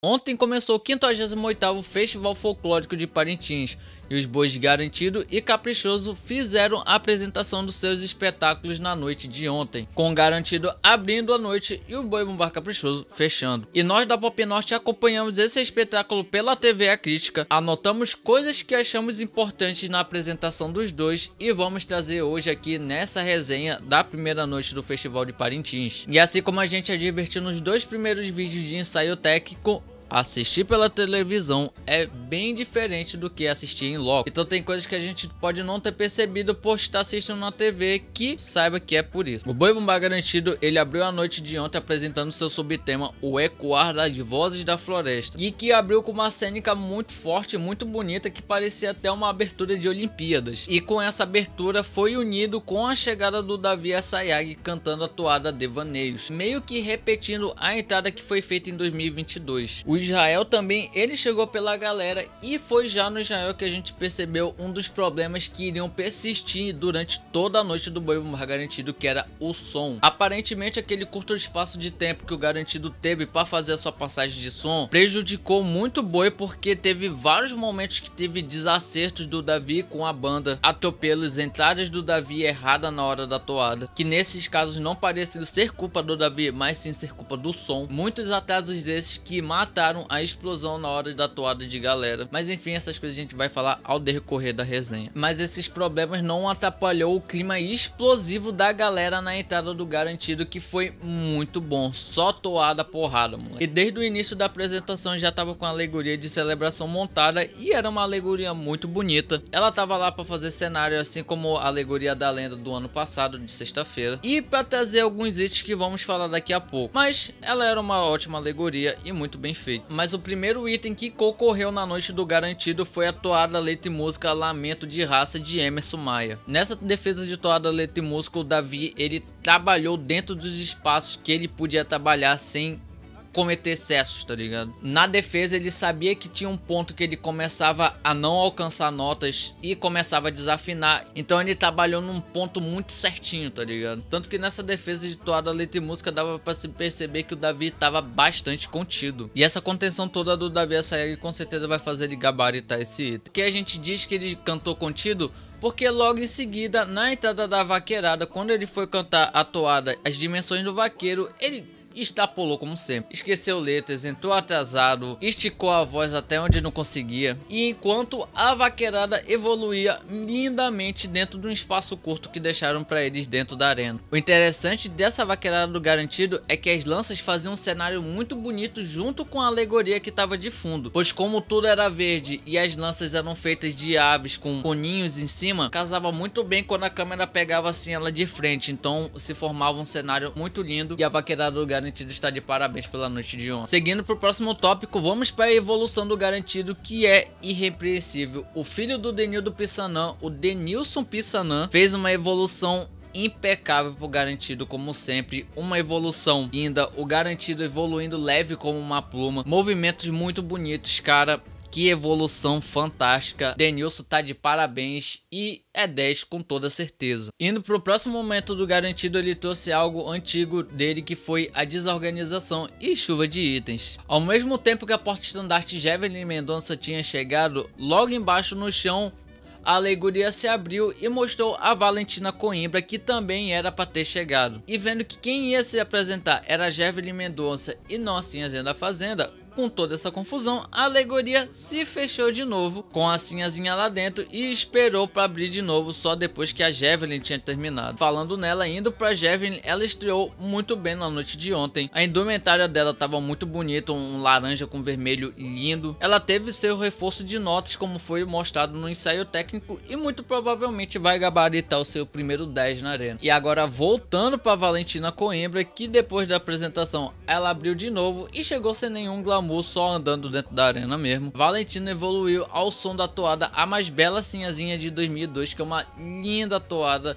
Ontem começou o 58º Festival Folclórico de Parintins e os bois Garantido e Caprichoso fizeram a apresentação dos seus espetáculos na noite de ontem, com o Garantido abrindo a noite e o Boi Bumbá Caprichoso fechando. E nós da Pop Norte acompanhamos esse espetáculo pela TV A Crítica, anotamos coisas que achamos importantes na apresentação dos dois e vamos trazer hoje aqui nessa resenha da primeira noite do Festival de Parintins. E assim como a gente advertiu nos dois primeiros vídeos de ensaio técnico, assistir pela televisão é bem diferente do que assistir em loco. Então tem coisas que a gente pode não ter percebido por estar assistindo na TV, que saiba que é por isso. O Boi Bumbá Garantido, ele abriu a noite de ontem apresentando seu subtema, o Ecoar das Vozes da Floresta, e que abriu com uma cênica muito forte, muito bonita, que parecia até uma abertura de Olimpíadas. E com essa abertura foi unido com a chegada do Davi Assayag cantando a toada Devaneios, meio que repetindo a entrada que foi feita em 2022. O Israel também, ele chegou pela galera e foi já no Israel que a gente percebeu um dos problemas que iriam persistir durante toda a noite do Boi Bumbá Garantido, que era o som. Aparentemente aquele curto espaço de tempo que o Garantido teve para fazer a sua passagem de som prejudicou muito o Boi, porque teve vários momentos que teve desacertos do Davi com a banda, atropelos, entradas do Davi errada na hora da toada, que nesses casos não pareciam ser culpa do Davi, mas sim ser culpa do som. Muitos atrasos desses que mataram a explosão na hora da toada de galera. Mas enfim, essas coisas a gente vai falar ao decorrer da resenha. Mas esses problemas não atrapalhou o clima explosivo da galera na entrada do Garantido, que foi muito bom. Só toada porrada, moleque. E desde o início da apresentação já tava com a alegoria de celebração montada e era uma alegoria muito bonita. Ela tava lá para fazer cenário, assim como a alegoria da lenda do ano passado, de sexta-feira, e para trazer alguns itens que vamos falar daqui a pouco. Mas ela era uma ótima alegoria e muito bem feita. Mas o primeiro item que concorreu na noite do Garantido foi a toada, letra e música Lamento de Raça de Emerson Maia. Nessa defesa de toada, letra e música, o Davi, ele trabalhou dentro dos espaços que ele podia trabalhar sem cometer excessos, tá ligado? Na defesa ele sabia que tinha um ponto que ele começava a não alcançar notas e começava a desafinar, então ele trabalhou num ponto muito certinho, tá ligado? Tanto que nessa defesa de toada, letra e música dava pra se perceber que o Davi tava bastante contido. E essa contenção toda do Davi Assayag com certeza vai fazer ele gabaritar esse item. Que a gente diz que ele cantou contido porque logo em seguida, na entrada da vaqueirada, quando ele foi cantar a toada As Dimensões do Vaqueiro, ele extrapolou como sempre, esqueceu letras, entrou atrasado, esticou a voz até onde não conseguia, e enquanto a vaqueirada evoluía lindamente dentro de um espaço curto que deixaram para eles dentro da arena. O interessante dessa vaqueirada do Garantido é que as lanças faziam um cenário muito bonito junto com a alegoria que estava de fundo, pois como tudo era verde e as lanças eram feitas de aves com coninhos em cima, casava muito bem quando a câmera pegava assim ela de frente, então se formava um cenário muito lindo e a vaqueirada do Garantido está de parabéns pela noite de ontem. Seguindo para o próximo tópico, vamos para a evolução do Garantido, que é irrepreensível. O filho do Denildo Pissanã, o Denilson Pissanã, fez uma evolução impecável pro Garantido, como sempre, uma evolução linda, o Garantido evoluindo leve como uma pluma, movimentos muito bonitos, cara. Que evolução fantástica, Denilson tá de parabéns e é 10 com toda certeza. Indo pro próximo momento do Garantido, ele trouxe algo antigo dele, que foi a desorganização e chuva de itens. Ao mesmo tempo que a porta-estandarte Jevelin Mendonça tinha chegado, logo embaixo no chão a alegoria se abriu e mostrou a Valentina Coimbra, que também era para ter chegado. E vendo que quem ia se apresentar era Jevelin Mendonça e não a Sinhazinha da Fazenda, com toda essa confusão, a alegoria se fechou de novo com a Sinhazinha lá dentro e esperou para abrir de novo só depois que a Jevelin tinha terminado. Falando nela, indo para Jevelin, ela estreou muito bem na noite de ontem. A indumentária dela estava muito bonita, um laranja com vermelho lindo. Ela teve seu reforço de notas, como foi mostrado no ensaio técnico, e muito provavelmente vai gabaritar o seu primeiro 10 na arena. E agora voltando para Valentina Coimbra, que depois da apresentação ela abriu de novo e chegou sem nenhum glamour, só andando dentro da arena mesmo. Valentina evoluiu ao som da toada A Mais Bela Sinhazinha de 2002, que é uma linda toada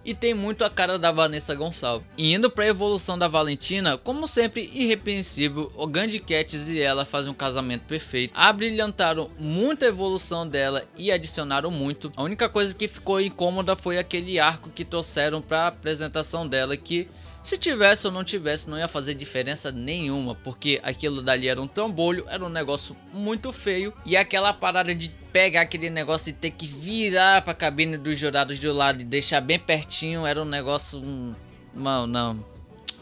e tem muito a cara da Vanessa Gonçalves. E indo para a evolução da Valentina, como sempre irrepreensível, o Gandhi Cats e ela fazem um casamento perfeito. Abrilhantaram muito a evolução dela e adicionaram muito. A única coisa que ficou incômoda foi aquele arco que trouxeram para a apresentação dela, que Se tivesse ou não tivesse, não ia fazer diferença nenhuma, porque aquilo dali era um trambolho, era um negócio muito feio, e aquela parada de pegar aquele negócio e ter que virar pra cabine dos jurados de lado e deixar bem pertinho, era um negócio... Mano,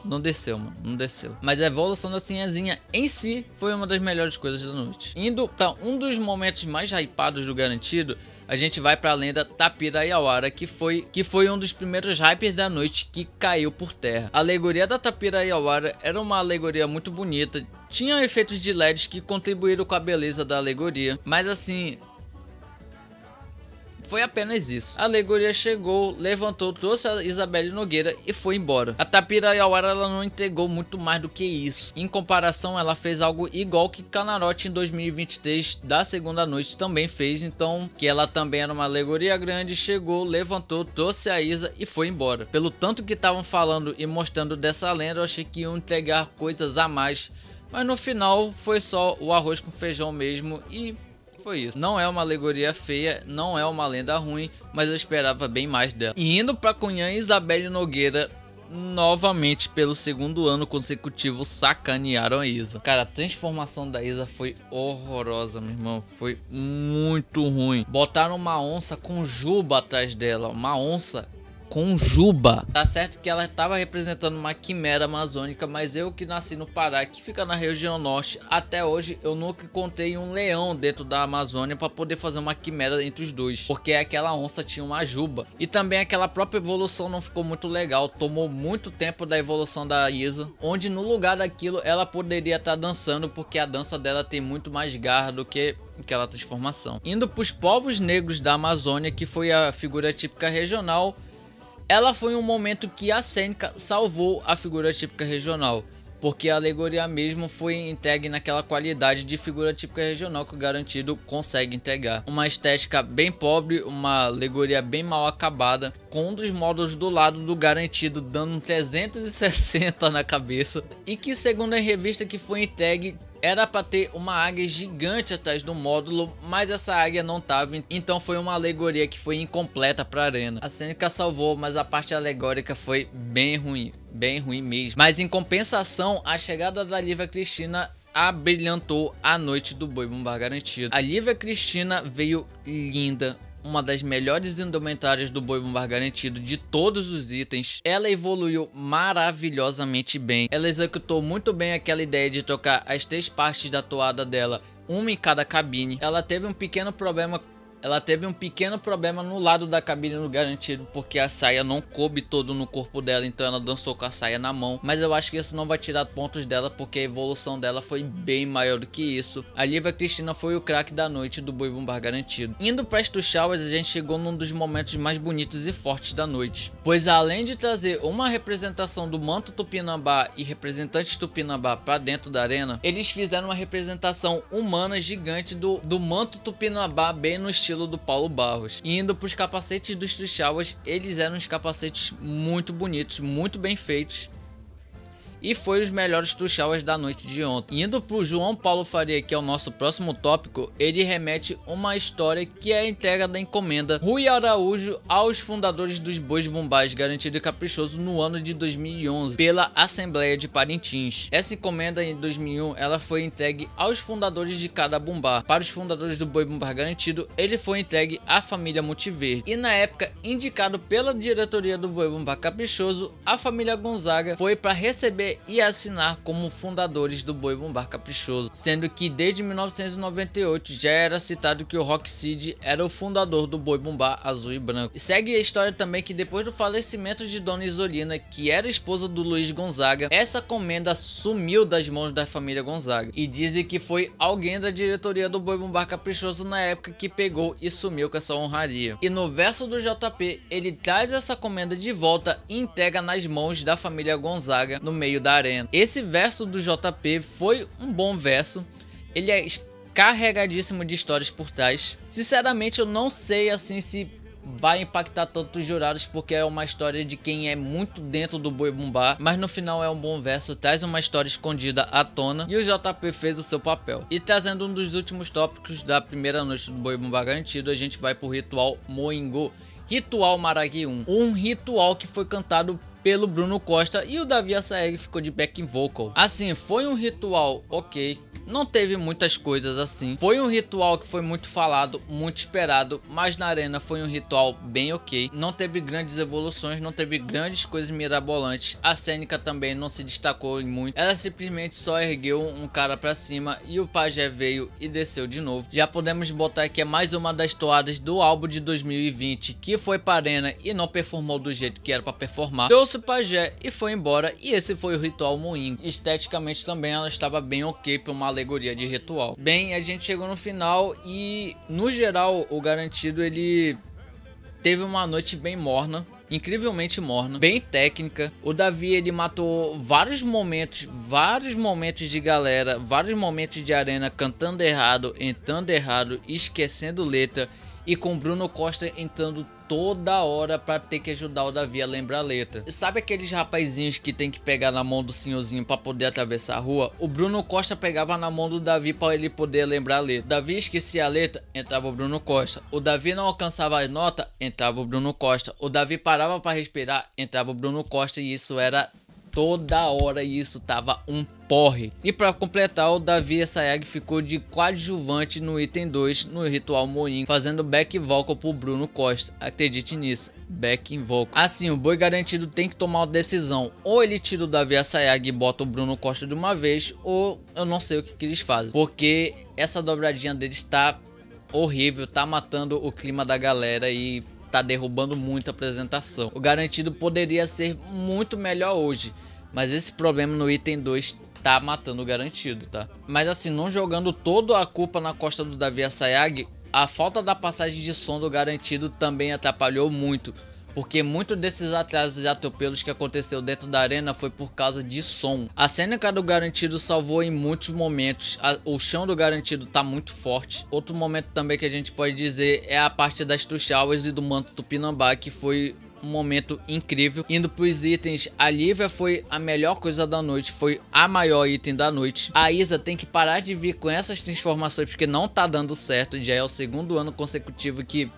não desceu, mano, não desceu. Mas a evolução da Sinhazinha em si foi uma das melhores coisas da noite. Indo pra um dos momentos mais hypados do Garantido, a gente vai pra lenda Tapira Yawara, que foi um dos primeiros hypes da noite que caiu por terra. A alegoria da Tapira Yawara era uma alegoria muito bonita, tinha efeitos de LEDs que contribuíram com a beleza da alegoria, mas assim... foi apenas isso. A alegoria chegou, levantou, trouxe a Isabelle Nogueira e foi embora. A Tapira Yawara ela não entregou muito mais do que isso. Em comparação, ela fez algo igual que Canarote em 2023 da segunda noite também fez. Então, que ela também era uma alegoria grande, chegou, levantou, trouxe a Isa e foi embora. Pelo tanto que estavam falando e mostrando dessa lenda, eu achei que iam entregar coisas a mais. Mas no final foi só o arroz com feijão mesmo e... foi isso. Não é uma alegoria feia, não é uma lenda ruim, mas eu esperava bem mais dela. E indo pra Cunhã, Isabelle Nogueira novamente pelo segundo ano consecutivo sacanearam a Isa. Cara, a transformação da Isa foi horrorosa, meu irmão. Foi muito ruim. Botaram uma onça com juba atrás dela. Uma onça com juba. Tá certo que ela estava representando uma quimera amazônica, mas eu que nasci no Pará, que fica na região norte, até hoje eu nunca encontrei um leão dentro da Amazônia para poder fazer uma quimera entre os dois, porque aquela onça tinha uma juba. E também aquela própria evolução não ficou muito legal, tomou muito tempo da evolução da Isa, onde no lugar daquilo ela poderia estar dançando, porque a dança dela tem muito mais garra do que aquela transformação. Indo para os povos negros da Amazônia, que foi a figura típica regional, ela foi um momento que a Cênica salvou a figura típica regional, porque a alegoria mesmo foi entregue naquela qualidade de figura típica regional que o Garantido consegue entregar. Uma estética bem pobre, uma alegoria bem mal acabada, com um dos módulos do lado do Garantido dando um 360 na cabeça, e que segundo a revista que foi entregue, era para ter uma águia gigante atrás do módulo, mas essa águia não tava, então foi uma alegoria que foi incompleta para a arena. A Cênica salvou, mas a parte alegórica foi bem ruim mesmo. Mas em compensação, a chegada da Lívia Cristina abrilhantou a noite do Boi Bumbá Garantido. A Lívia Cristina veio linda, uma das melhores indumentárias do Boi Bumbá Garantido de todos os itens. Ela evoluiu maravilhosamente bem. Ela executou muito bem aquela ideia de tocar as 3 partes da toada dela, uma em cada cabine. Ela teve um pequeno problema no lado da cabine no Garantido, porque a saia não coube todo no corpo dela, então ela dançou com a saia na mão. Mas eu acho que isso não vai tirar pontos dela, porque a evolução dela foi bem maior do que isso. A Lívia Cristina foi o craque da noite do Boi Bumbá Garantido. Indo para as Tuxauas, a gente chegou num dos momentos mais bonitos e fortes da noite, pois além de trazer uma representação do manto Tupinambá e representantes Tupinambá para dentro da arena, eles fizeram uma representação humana gigante do manto Tupinambá, bem no estilo do Paulo Barros. E indo para os capacetes dos Tuxauas, eles eram uns capacetes muito bonitos, muito bem feitos, e foi os melhores Tuxauas da noite de ontem. Indo para o João Paulo Faria, que é o nosso próximo tópico, ele remete uma história que é a entrega da encomenda Rui Araújo aos fundadores dos Bois Bumbás Garantido e Caprichoso no ano de 2011 pela Assembleia de Parintins. Essa encomenda em 2001 ela foi entregue aos fundadores de cada bumbá. Para os fundadores do Boi Bumbá Garantido, ele foi entregue à família Multiverde, e na época indicado pela diretoria do Boi Bumbá Caprichoso, a família Gonzaga foi para receber e assinar como fundadores do Boi Bumbá Caprichoso, sendo que desde 1998 já era citado que o Rock Cid era o fundador do Boi Bumbá Azul e Branco. E segue a história também que depois do falecimento de Dona Isolina, que era esposa do Luiz Gonzaga, essa comenda sumiu das mãos da família Gonzaga, e dizem que foi alguém da diretoria do Boi Bumbá Caprichoso na época que pegou e sumiu com essa honraria. E no verso do JP, ele traz essa comenda de volta e entrega nas mãos da família Gonzaga no meio da arena. Esse verso do JP foi um bom verso, ele é carregadíssimo de histórias por trás. Sinceramente eu não sei assim se vai impactar tanto os jurados, porque é uma história de quem é muito dentro do Boi Bumbá, mas no final é um bom verso, traz uma história escondida à tona, e o JP fez o seu papel. E trazendo um dos últimos tópicos da primeira noite do Boi Bumbá Garantido, a gente vai pro ritual Moingô, Ritual Maraguium, um ritual que foi cantado pelo Bruno Costa e o Davi Assaeg ficou de backing vocal. Assim, foi um ritual ok, não teve muitas coisas assim. Foi um ritual que foi muito falado, muito esperado, mas na arena foi um ritual bem ok. Não teve grandes evoluções, não teve grandes coisas mirabolantes. A Cênica também não se destacou muito. Ela simplesmente só ergueu um cara pra cima e o pajé veio e desceu de novo. Já podemos botar que é mais uma das toadas do álbum de 2020 que foi pra arena e não performou do jeito que era pra performar. Trouxe o pajé e foi embora, e esse foi o ritual moinho. Esteticamente também ela estava bem ok pra uma alegoria de ritual. Bem, a gente chegou no final e no geral o Garantido ele teve uma noite bem morna, incrivelmente morna, bem técnica. O Davi ele matou vários momentos de galera, vários momentos de arena cantando errado, entrando errado, esquecendo letra, e com Bruno Costa entrando toda hora pra ter que ajudar o Davi a lembrar a letra. Sabe aqueles rapazinhos que tem que pegar na mão do senhorzinho pra poder atravessar a rua? O Bruno Costa pegava na mão do Davi pra ele poder lembrar a letra. O Davi esquecia a letra, entrava o Bruno Costa. O Davi não alcançava as notas, entrava o Bruno Costa. O Davi parava pra respirar, entrava o Bruno Costa, e isso era toda hora, e isso tava um porre. E para completar, o Davi Assaeg ficou de coadjuvante no item 2 no ritual moinho, fazendo back vocal pro Bruno Costa. Acredite nisso, back vocal. Assim, o Boi Garantido tem que tomar uma decisão: ou ele tira o Davi Assaeg e bota o Bruno Costa de uma vez, ou eu não sei o que eles fazem, porque essa dobradinha deles tá horrível, tá matando o clima da galera e tá derrubando muito a apresentação. O Garantido poderia ser muito melhor hoje, mas esse problema no item 2 tá matando o Garantido, tá? Mas assim, não jogando toda a culpa na costa do Davi Assaeg, a falta da passagem de som do Garantido também atrapalhou muito, porque muito desses atrasos e atropelos que aconteceu dentro da arena foi por causa de som. A Cênica do Garantido salvou em muitos momentos, o chão do Garantido tá muito forte. Outro momento também que a gente pode dizer é a parte das Tuxauas e do manto Tupinambá, que foi um momento incrível. Indo para os itens, a Lívia foi a melhor coisa da noite, foi a maior item da noite. A Isa tem que parar de vir com essas transformações porque não tá dando certo, já é o segundo ano consecutivo que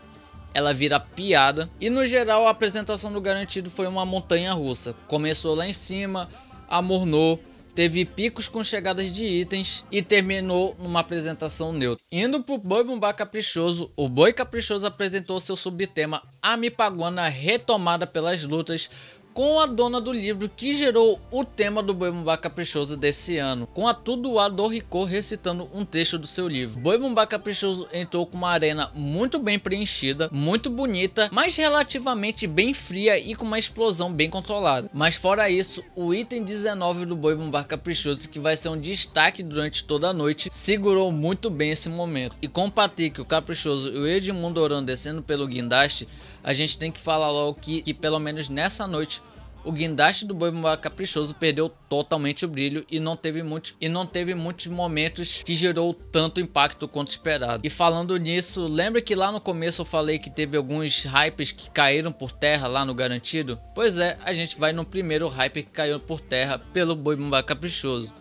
ela vira piada. E no geral a apresentação do Garantido foi uma montanha russa. Começou lá em cima, amornou, teve picos com chegadas de itens e terminou numa apresentação neutra. Indo pro Boi Bumbá Caprichoso, o Boi Caprichoso apresentou seu subtema A Mipaguana, retomada pelas lutas com a dona do livro que gerou o tema do Boi Bumbá Caprichoso desse ano, com a Tudoá do Ricô recitando um texto do seu livro. Boi Bumbá Caprichoso entrou com uma arena muito bem preenchida, muito bonita, mas relativamente bem fria e com uma explosão bem controlada. Mas fora isso, o item 19 do Boi Bumbá Caprichoso, que vai ser um destaque durante toda a noite, segurou muito bem esse momento. E com o Patrick, o Caprichoso e o Edmundo Oran descendo pelo guindaste, a gente tem que falar logo que pelo menos nessa noite o guindaste do Boi Bumbá Caprichoso perdeu totalmente o brilho e não teve muitos momentos que gerou tanto impacto quanto esperado. E falando nisso, lembra que lá no começo eu falei que teve alguns hypes que caíram por terra lá no Garantido? Pois é, a gente vai no primeiro hype que caiu por terra pelo Boi Bumbá Caprichoso.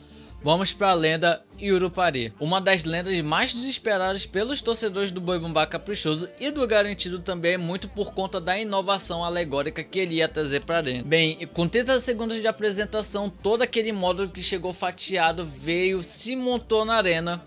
Vamos para a lenda Yurupari, uma das lendas mais desesperadas pelos torcedores do Boi Bumbá Caprichoso e do Garantido também, muito por conta da inovação alegórica que ele ia trazer para dentro. Bem, com 30 segundos de apresentação, todo aquele módulo que chegou fatiado veio, se montou na arena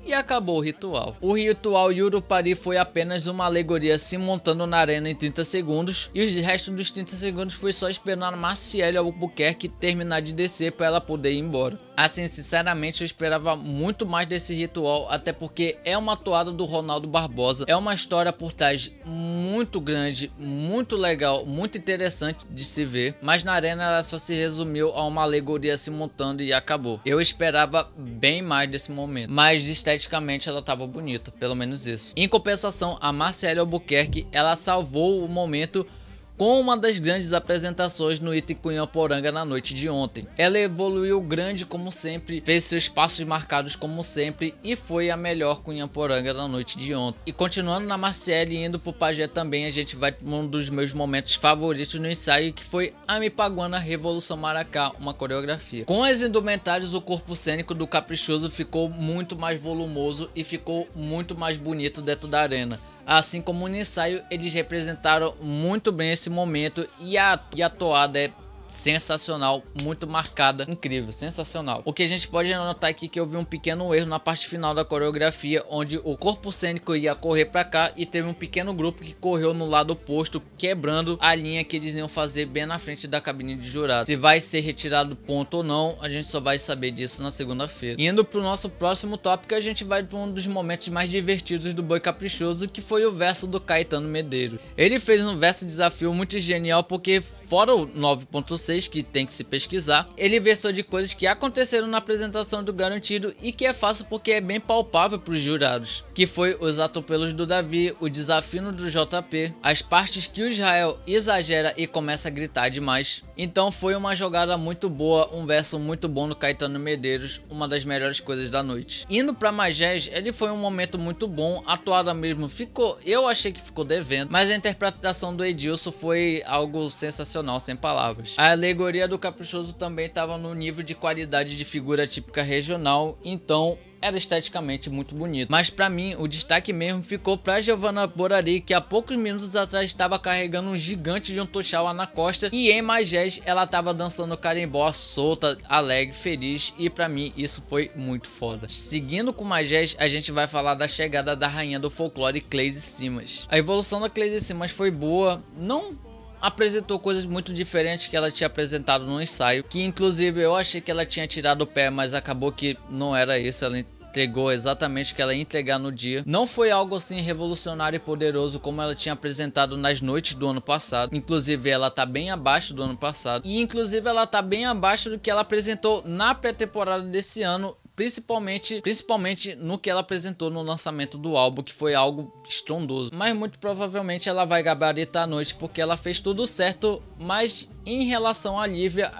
e acabou o ritual. O ritual Yurupari foi apenas uma alegoria se montando na arena em 30 segundos e os restos dos 30 segundos foi só esperar a Marciele Albuquerque terminar de descer para ela poder ir embora. Assim, sinceramente eu esperava muito mais desse ritual, até porque é uma toada do Ronaldo Barbosa, é uma história por trás muito grande, muito legal, muito interessante de se ver, mas na arena ela só se resumiu a uma alegoria se montando e acabou. Eu esperava bem mais desse momento, mas esteticamente ela tava bonita, pelo menos isso. Em compensação, a Marciele Albuquerque, ela salvou o momento com uma das grandes apresentações no item Cunhaporanga na noite de ontem. Ela evoluiu grande como sempre, fez seus passos marcados como sempre e foi a melhor Cunhaporanga na noite de ontem. E continuando na Marciele e indo pro pajé também, a gente vai para um dos meus momentos favoritos no ensaio, que foi a Mipaguana Revolução Maracá, uma coreografia. Com as indumentárias, o corpo cênico do Caprichoso ficou muito mais volumoso e ficou muito mais bonito dentro da arena. Assim como no ensaio, eles representaram muito bem esse momento e a toada é sensacional, muito marcada, incrível, sensacional. O que a gente pode notar aqui é que houve um pequeno erro na parte final da coreografia, onde o corpo cênico ia correr para cá e teve um pequeno grupo que correu no lado oposto, quebrando a linha que eles iam fazer bem na frente da cabine de jurado. Se vai ser retirado ponto ou não, a gente só vai saber disso na segunda-feira. Indo pro nosso próximo tópico, a gente vai para um dos momentos mais divertidos do Boi Caprichoso, que foi o verso do Caetano Medeiros. Ele fez um verso desafio muito genial, porque fora o 9.6 que tem que se pesquisar, ele versou de coisas que aconteceram na apresentação do Garantido e que é fácil porque é bem palpável para os jurados, que foi os atropelos do Davi, o desafio do JP, as partes que o Israel exagera e começa a gritar demais. Então foi uma jogada muito boa, um verso muito bom no Caetano Medeiros, uma das melhores coisas da noite. Indo para Magés, ele foi um momento muito bom, a toada mesmo ficou, eu achei que ficou devendo, mas a interpretação do Edilson foi algo sensacional, sem palavras. A alegoria do Caprichoso também estava no nível de qualidade de figura típica regional, então era esteticamente muito bonito. Mas pra mim, o destaque mesmo ficou pra Giovanna Borari, que há poucos minutos atrás estava carregando um gigante de um Tuxaua na costa, e em Magés ela estava dançando carimbó solta, alegre, feliz, e pra mim isso foi muito foda. Seguindo com Magés, a gente vai falar da chegada da rainha do folclore, Cleise Simas. A evolução da Cleise Simas foi boa, não apresentou coisas muito diferentes que ela tinha apresentado no ensaio, que inclusive eu achei que ela tinha tirado o pé, mas acabou que não era isso, ela entregou exatamente o que ela ia entregar no dia. Não foi algo assim revolucionário e poderoso como ela tinha apresentado nas noites do ano passado, inclusive ela tá bem abaixo do ano passado, e inclusive ela tá bem abaixo do que ela apresentou na pré-temporada desse ano, principalmente no que ela apresentou no lançamento do álbum, que foi algo estrondoso. Mas muito provavelmente ela vai gabaritar a noite, porque ela fez tudo certo, mas em relação a Lívia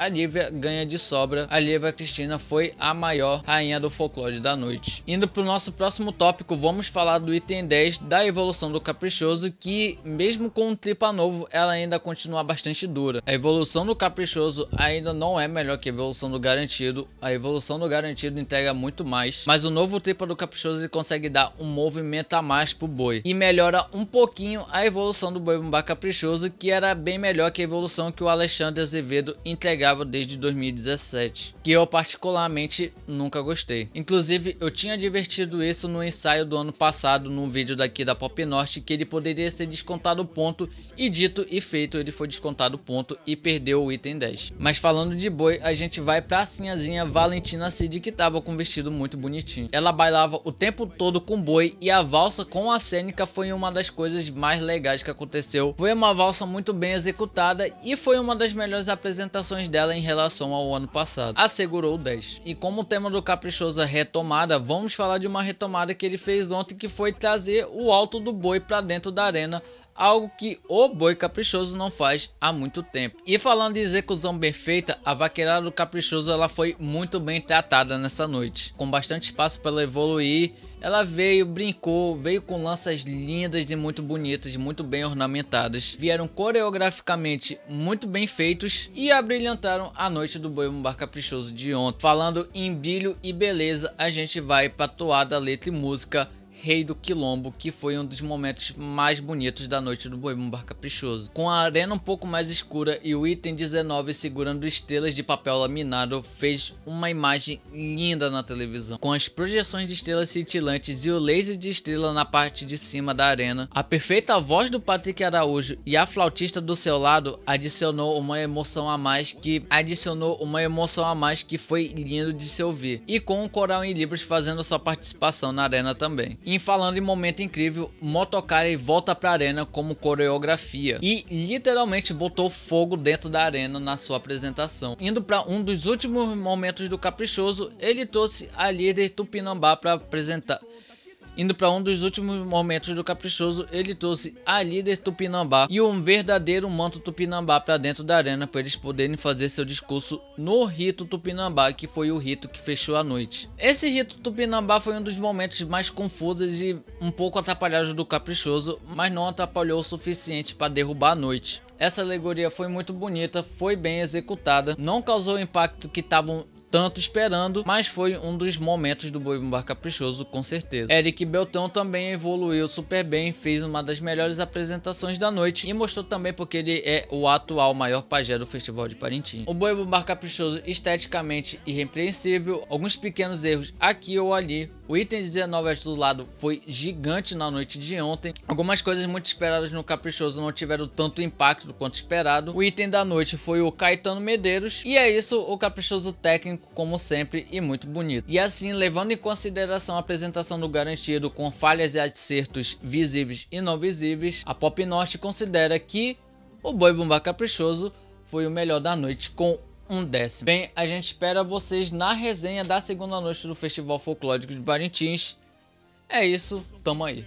ganha de sobra. A Lívia Cristina foi a maior rainha do folclore da noite. Indo para o nosso próximo tópico, vamos falar do item 10, da evolução do Caprichoso, que mesmo com um tripa novo, ela ainda continua bastante dura. A evolução do Caprichoso ainda não é melhor que a evolução do Garantido. A evolução do Garantido entrega muito mais, mas o novo tripa do Caprichoso ele consegue dar um movimento a mais pro boi e melhora um pouquinho a evolução do Boi Bumbá Caprichoso, que era bem melhor que a evolução que o Alexandre Azevedo entregava desde 2017, que eu particularmente nunca gostei. Inclusive eu tinha divertido isso no ensaio do ano passado, num vídeo daqui da Pop Norte, que ele poderia ser descontado ponto, e dito e feito, ele foi descontado ponto e perdeu o item 10. Mas falando de boi, a gente vai pra sinhazinha Valentina Cid, que tava com um vestido muito bonitinho. Ela bailava o tempo todo com boi, e a valsa com a cênica foi uma das coisas mais legais que aconteceu. Foi uma valsa muito bem executada e foi uma das melhores apresentações dela em relação ao ano passado. Assegurou o 10. E como o tema do Caprichoso é retomada, vamos falar de uma retomada que ele fez ontem, que foi trazer o alto do boi para dentro da arena, algo que o Boi Caprichoso não faz há muito tempo. E falando de execução bem feita, a vaqueirada do Caprichoso ela foi muito bem tratada nessa noite, com bastante espaço para ela evoluir. Ela veio, brincou, veio com lanças lindas e muito bonitas, muito bem ornamentadas. Vieram coreograficamente muito bem feitos e abrilhantaram a noite do Boi Bumbá Caprichoso de ontem. Falando em brilho e beleza, a gente vai para a toada, letra e música Rei do Quilombo, que foi um dos momentos mais bonitos da noite do Boi Bumbá Caprichoso. Com a arena um pouco mais escura e o item 19 segurando estrelas de papel laminado, fez uma imagem linda na televisão. Com as projeções de estrelas cintilantes e o laser de estrela na parte de cima da arena, a perfeita voz do Patrick Araújo e a flautista do seu lado adicionou uma emoção a mais que foi lindo de se ouvir. E com o coral em Libras fazendo sua participação na arena também. E falando em momento incrível, Motokari volta pra arena como coreografia e literalmente botou fogo dentro da arena na sua apresentação. Indo para um dos últimos momentos do Caprichoso, ele trouxe a líder Tupinambá para apresentar. Ele trouxe a líder Tupinambá e um verdadeiro manto Tupinambá para dentro da arena, para eles poderem fazer seu discurso no rito Tupinambá, que foi o rito que fechou a noite. Esse rito Tupinambá foi um dos momentos mais confusos e um pouco atrapalhados do Caprichoso, mas não atrapalhou o suficiente para derrubar a noite. Essa alegoria foi muito bonita, foi bem executada, não causou o impacto que estavam tanto esperando, mas foi um dos momentos do Boi Bumbá Caprichoso, com certeza. Eric Beltrão também evoluiu super bem, fez uma das melhores apresentações da noite e mostrou também porque ele é o atual maior pajé do Festival de Parintins. O Boi Bumbá Caprichoso esteticamente irrepreensível, alguns pequenos erros aqui ou ali. O item 19 do lado foi gigante na noite de ontem. Algumas coisas muito esperadas no Caprichoso não tiveram tanto impacto quanto esperado. O item da noite foi o Caetano Medeiros. E é isso, o Caprichoso técnico como sempre e muito bonito. E assim, levando em consideração a apresentação do garantido com falhas e acertos visíveis e não visíveis, a Pop Norte considera que o Boi Bumbá Caprichoso foi o melhor da noite com 1/10. Bem, a gente espera vocês na resenha da segunda noite do Festival Folclórico de Parintins. É isso, tamo aí.